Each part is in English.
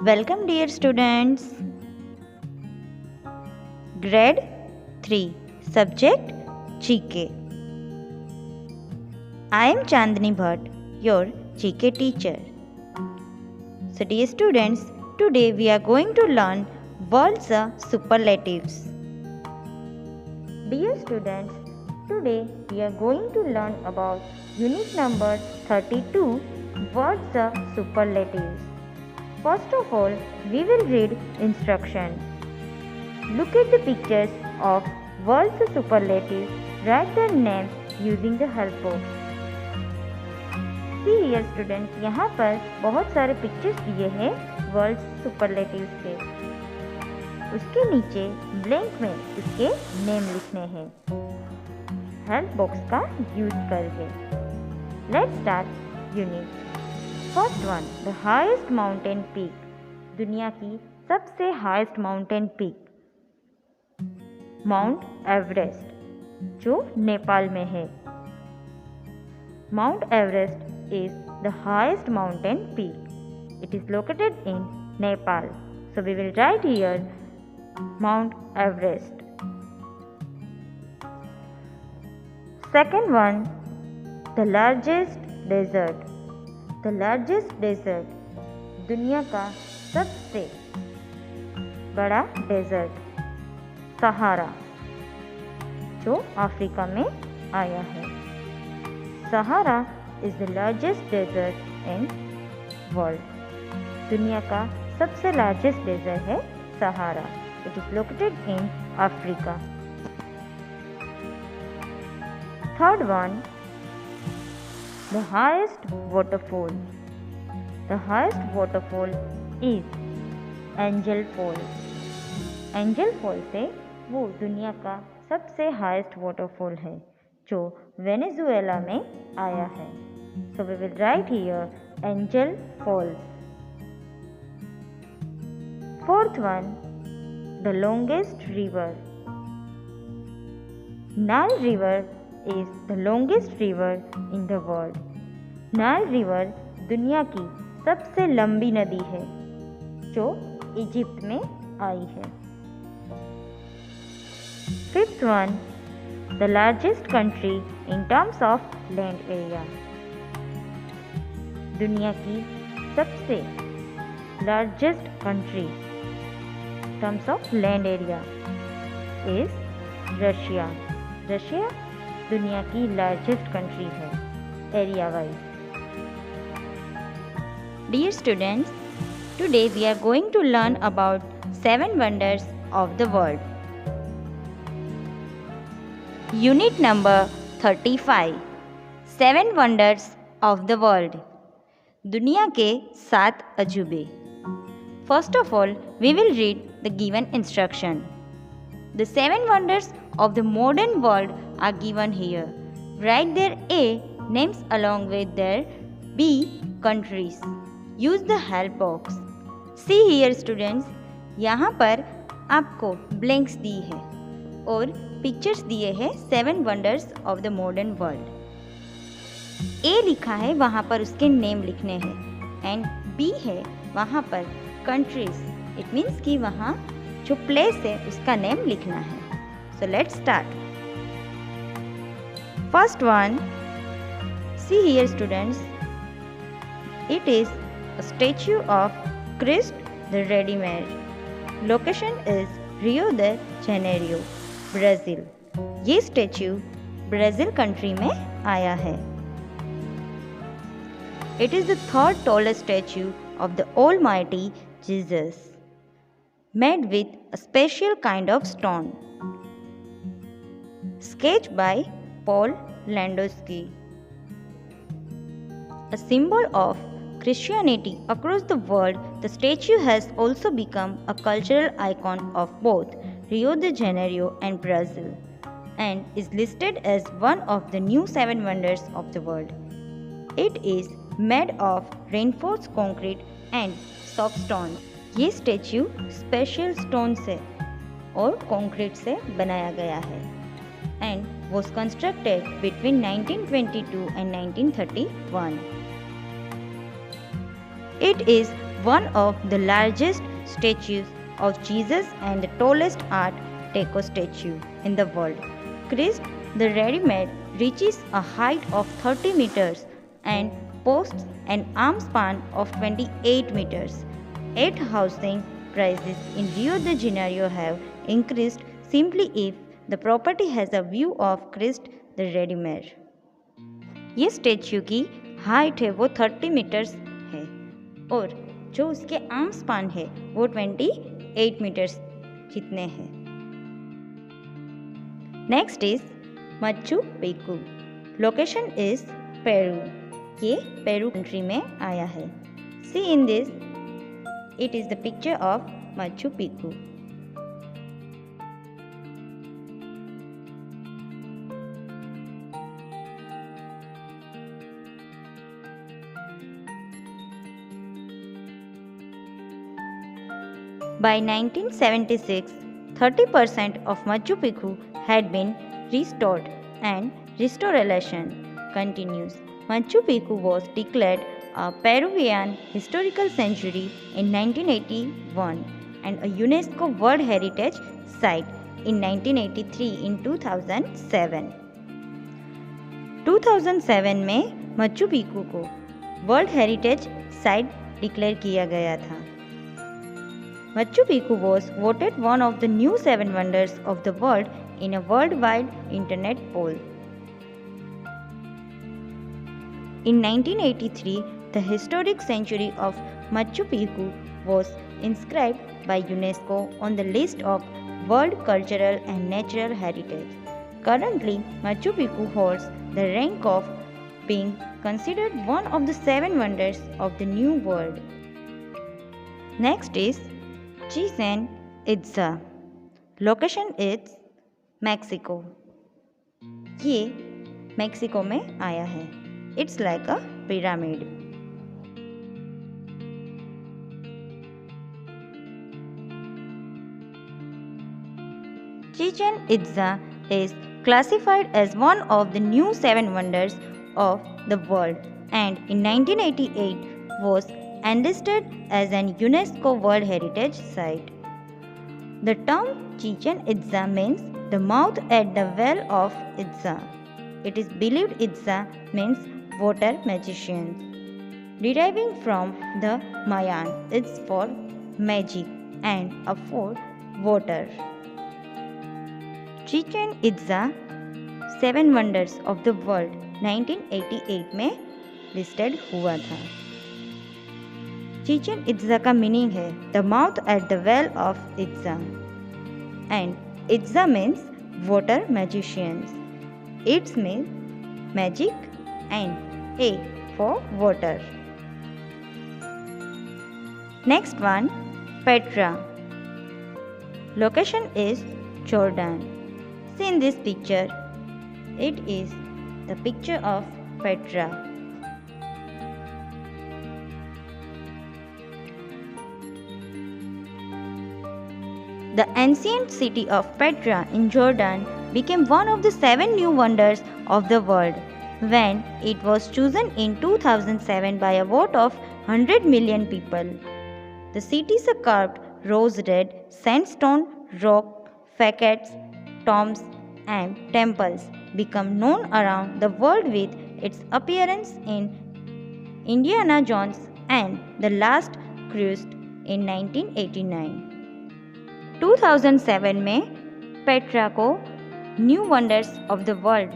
Welcome dear students. Grade 3 Subject GK. I am Chandni Bhatt, your GK teacher. So dear students, today we are going to learn words superlatives. Dear students, today we are going to learn about unit number 32 words superlatives. First of all, we will read instruction. Look at the pictures of words superlatives. Write their names using the help box. See here students, यहाँ पर बहुत सारे pictures दिए हैं words superlatives के। उसके नीचे blank में उसके नेम लिखने हैं हेल्प बॉक्स का यूज करके। Let's start unit. First one, the highest mountain peak. दुनिया की सबसे highest mountain peak mount Everest, जो नेपाल में है। Mount Everest is the highest mountain peak. It is located in Nepal. So we will write here Mount Everest. Second one, the largest desert. The largest desert, दुनिया का सबसे बड़ा desert Sahara, जो Africa में आया है। Sahara is the largest desert in world. दुनिया का सबसे लार्जेस्ट डेजर्ट है Sahara. It is located in Africa. Third one, the highest waterfall. The highest waterfall is Angel Fall. Angel Fall से वो दुनिया का सबसे हाईएस्ट वाटरफॉल है, जो वेनेजुएला में आया है. So we will write here Angel Falls. Fourth one, the longest river. Nile river is the longest river in the world. Nile river दुनिया की सबसे लंबी नदी है, जो इजिप्ट में आई है. Fifth one, the largest country in terms of land area. दुनिया की सबसे largest country terms of land area is Russia. Russia दुनिया की लार्जेस्ट कंट्री है area wise. Dear students, today we are going to learn about 7 wonders of the world. Unit number 35 7 wonders of the world. दुनिया के 7 अजूबे. First of all, we will read the given instruction. The 7 wonders of the modern world are given here. Write their A names along with their B countries. Use the help box. See here students, यहाँ पर आपको blanks दी है और pictures दिए हैं 7 wonders of the modern world. ए लिखा है, वहाँ पर उसके नेम लिखने हैं. एंड बी है, वहाँ पर कंट्रीज. इट मीन्स कि वहाँ जो प्लेस है उसका नेम लिखना है. So let's start. First one, see here students, it is a statue of Christ the Redeemer. Location is Rio de Janeiro, Brazil. ये स्टैच्यू ब्राज़ील कंट्री में आया है. It is the third tallest statue of the Almighty Jesus, made with a special kind of stone. Sketched by Paul Landowski. A symbol of Christianity across the world, the statue has also become a cultural icon of both Rio de Janeiro and Brazil, and is listed as one of the new 7 wonders of the world. It is made of reinforced concrete and soft stone. ये statue special stone से और concrete से बनाया गया है and was constructed between 1922 and 1931. It is one of the largest statues of Jesus and the tallest Art Deco statue in the world. Christ the Redeemer reaches a height of 30 meters and boasts an arm span of 28 meters. Yet housing prices in Rio de Janeiro have increased simply if the property has a view of Christ the Redeemer. ये statue की height है वो 30 metres है और जो उसके arm span है वो 28 मीटर्स जितने हैं। Next is Machu Picchu. Location is Peru. ये पेरू कंट्री में आया है। See in this, it is the picture of Machu Picchu. By 1976, 30% of Machu Picchu had been restored and restoration continues. Machu Picchu was declared a Peruvian Historical Sanctuary in 1981 and a UNESCO World Heritage Site in 1983 in 2007. 2007 में मच्चू पिक्चू को world heritage site declare किया गया था। Machu Picchu was voted one of the new 7 wonders of the world in a worldwide internet poll. In 1983, the historic sanctuary of Machu Picchu was inscribed by UNESCO on the list of World Cultural and Natural Heritage. Currently, Machu Picchu holds the rank of being considered one of the 7 wonders of the New World. Next is Chichen Itza. Location is Mexico. ये Mexico में आया है। It's like a pyramid. Chichen Itza is classified as one of the new 7 wonders of the world and in 1988 was enlisted as an UNESCO World Heritage Site. The term Chichen Itza means the mouth at the well of Itza. It is believed Itza means water magicians. Deriving from the Mayan, it's for magic and a for water. Chichen Itza 7 Wonders of the World 1988 में listed हुआ था। Chichen Itza का meaning है the mouth at the well of Itza and Itza means water magicians. It's means magic and a for water. Next one Petra. Location is Jordan. See in this picture, it is the picture of Petra. The ancient city of Petra in Jordan became one of the 7 new wonders of the world when it was chosen in 2007 by a vote of 100 million people. The city's carved rose red sandstone rock facades, tombs and temples become known around the world with its appearance in Indiana Jones and The Last Crusade in 1989. 2007 में Petra को new wonders of the world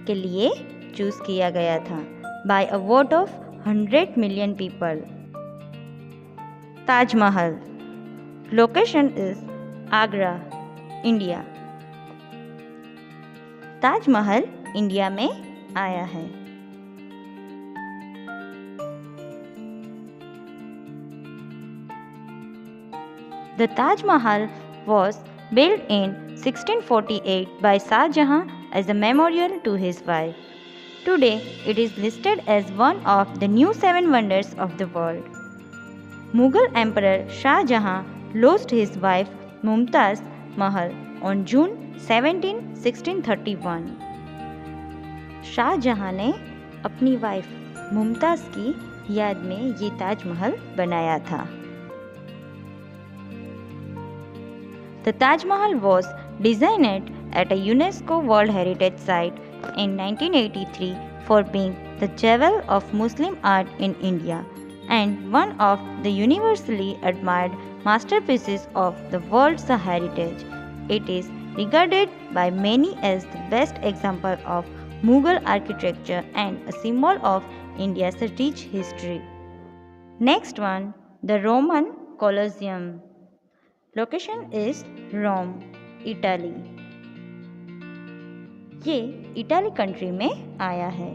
के लिए choose किया गया था by a vote of 100 million people. Taj Mahal. Location is Agra, India. Taj Mahal India में आया है। The Taj Mahal was built in 1648 by Shah Jahan as a memorial to his wife. Today, it is listed as one of the new 7 wonders of the world. Mughal Emperor Shah Jahan lost his wife Mumtaz Mahal on June 17, 1631. Shah जहां ने अपनी wife Mumtaz की याद में ये ताजमहल बनाया था। The Taj Mahal was designed at a UNESCO World Heritage Site in 1983 for being the jewel of Muslim art in India and one of the universally admired masterpieces of the world's heritage. It is regarded by many as the best example of Mughal architecture and a symbol of India's rich history. Next one, the Roman Colosseum. Location is Rome, Italy. ये Italy country में आया है।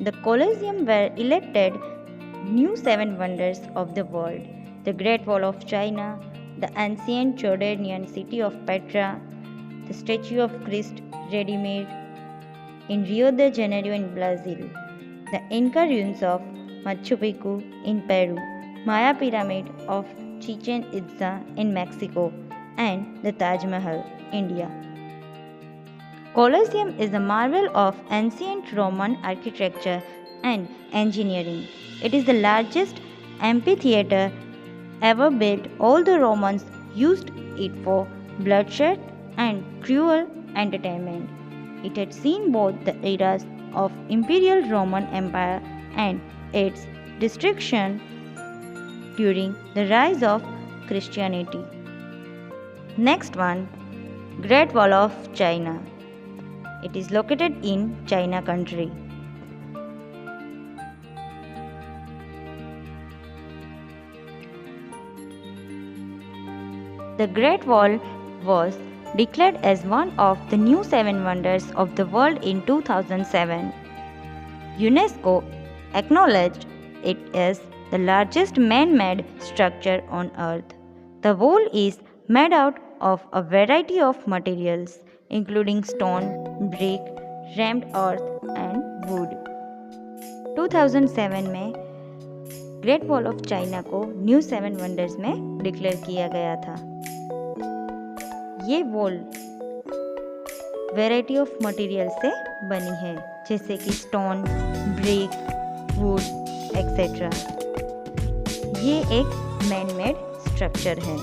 The Colosseum were elected new seven wonders of the world: the Great Wall of China, the ancient Jordanian city of Petra, the Statue of Christ ready-made in Rio de Janeiro in Brazil, the Inca ruins of Machu Picchu in Peru, Maya Pyramid of Chichen Itza in Mexico, and the Taj Mahal, India. Colosseum is a marvel of ancient Roman architecture and engineering. It is the largest amphitheater ever built. All the Romans used it for bloodshed and cruel entertainment. It had seen both the eras of Imperial Roman Empire and its destruction during the rise of Christianity. Next one, Great Wall of China. It is located in China country. The Great Wall was declared as one of the new seven wonders of the world in 2007. UNESCO acknowledged it as the largest man-made structure on Earth. The wall is made out of a variety of materials, including stone, brick, rammed earth, and wood. 2007 में great wall of China को new seven wonders में declare किया गया था। ये wall variety of material से बनी है, जैसे कि स्टोन, ब्रिक, वुड एक्सेट्रा। ये एक मैन मेड स्ट्रक्चर है।